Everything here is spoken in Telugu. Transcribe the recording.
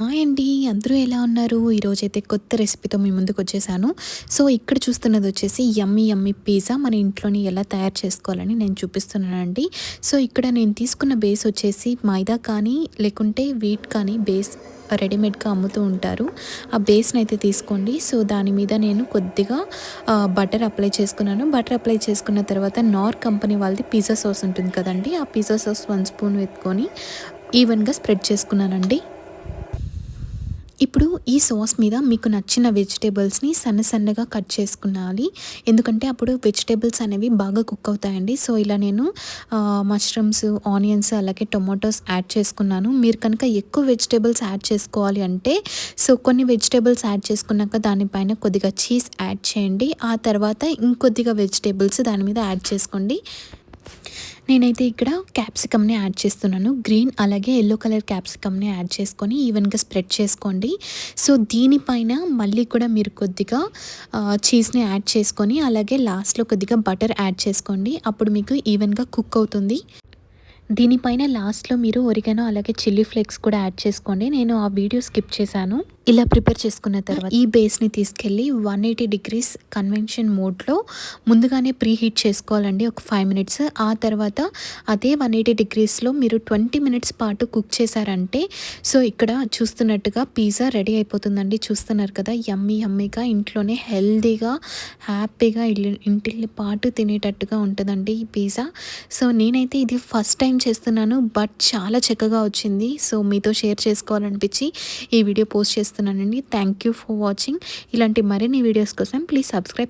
హాయ్ అండి. అందరూ ఎలా ఉన్నారు? ఈరోజైతే కొత్త రెసిపీతో మీ ముందుకొచ్చేసాను. సో, ఇక్కడ చూస్తున్నది వచ్చేసి యమ్మీ యమ్మీ పిజ్జా మన ఇంట్లోనే ఎలా తయారు చేసుకోవాలని నేను చూపిస్తున్నానండి. సో, ఇక్కడ నేను తీసుకున్న బేస్ వచ్చేసి మైదా కానీ, లేకుంటే వీట్ కానీ బేస్ రెడీమేడ్‌గా అమ్ముతూ ఉంటారు. ఆ బేస్‌నైతే తీసుకోండి. సో, దాని మీద నేను కొద్దిగా బటర్ అప్లై చేసుకున్నాను. బటర్ అప్లై చేసుకున్న తర్వాత నార్ కంపెనీ వాళ్ళది పిజ్జా సాస్ ఉంటుంది కదండీ! ఆ పిజ్జా సాస్ 1 స్పూన్ వేసుకొని ఈవెన్‌గా స్ప్రెడ్ చేసుకున్నానండి. ఇప్పుడు ఈ సాస్ మీద మీకు నచ్చిన వెజిటేబుల్స్‌ని సన్నగా కట్ చేసుకునాలి. ఎందుకంటే అప్పుడు వెజిటేబుల్స్ అనేవి బాగా కుక్ అవుతాయండి. సో, ఇలా నేను మష్రూమ్స్, ఆనియన్స్ అలాగే టొమాటోస్ యాడ్ చేసుకున్నాను. మీరు కనుక ఎక్కువ వెజిటేబుల్స్ యాడ్ చేసుకోవాలి అంటే కొన్ని వెజిటేబుల్స్ యాడ్ చేసుకున్నాక దానిపైన కొద్దిగా చీజ్ యాడ్ చేయండి. ఆ తర్వాత ఇంకొద్దిగా వెజిటేబుల్స్ దాని మీద యాడ్ చేసుకోండి. నేనైతే ఇక్కడ క్యాప్సికమ్‌ని యాడ్ చేస్తున్నాను. గ్రీన్ అలాగే యెల్లో కలర్ క్యాప్సికమ్‌ని యాడ్ చేసుకొని ఈవెన్‌గా స్ప్రెడ్ చేసుకోండి. సో, దీనిపైన మళ్ళీ కూడా మీరు కొద్దిగా చీజ్‌ని యాడ్ చేసుకొని అలాగే లాస్ట్‌లో కొద్దిగా బటర్ యాడ్ చేసుకోండి. అప్పుడు మీకు ఈవెన్‌గా కుక్ అవుతుంది. దీనిపైన లాస్ట్‌లో మీరు ఒరిగానో అలాగే చిల్లీ ఫ్లేక్స్ కూడా యాడ్ చేసుకోండి. నేను ఆ వీడియో స్కిప్ చేశాను. ఇలా ప్రిపేర్ చేసుకున్న తర్వాత ఈ బేస్‌ని తీసుకెళ్ళి 180 డిగ్రీస్ కన్వెన్షన్ మోడ్‌లో ముందుగానే ప్రీ హీట్ చేసుకోవాలండి ఒక 5 మినిట్స్. ఆ తర్వాత అదే 180 డిగ్రీస్‌లో మీరు 20 మినిట్స్ పాటు కుక్ చేశారంటే ఇక్కడ చూస్తున్నట్టుగా పిజ్జా రెడీ అయిపోతుందండి. చూస్తున్నారు కదా! యమ్మీ యమ్మీగా ఇంట్లోనే హెల్తీగా, హ్యాపీగా ఇంటిల్లి పాటు తినేటట్టుగా ఉంటుందండి ఈ పిజ్జా. నేనైతే ఇది ఫస్ట్ టైం చేస్తున్నాను. బట్ చాలా చక్కగా వచ్చింది. మీతో షేర్ చేసుకోవాలనిపించి ఈ వీడియో పోస్ట్ చేస్తున్నానండి. Thank you for watching. ఇలాంటి మరిన్ని వీడియోస్ కోసం ప్లీజ్ సబ్స్క్రైబ్.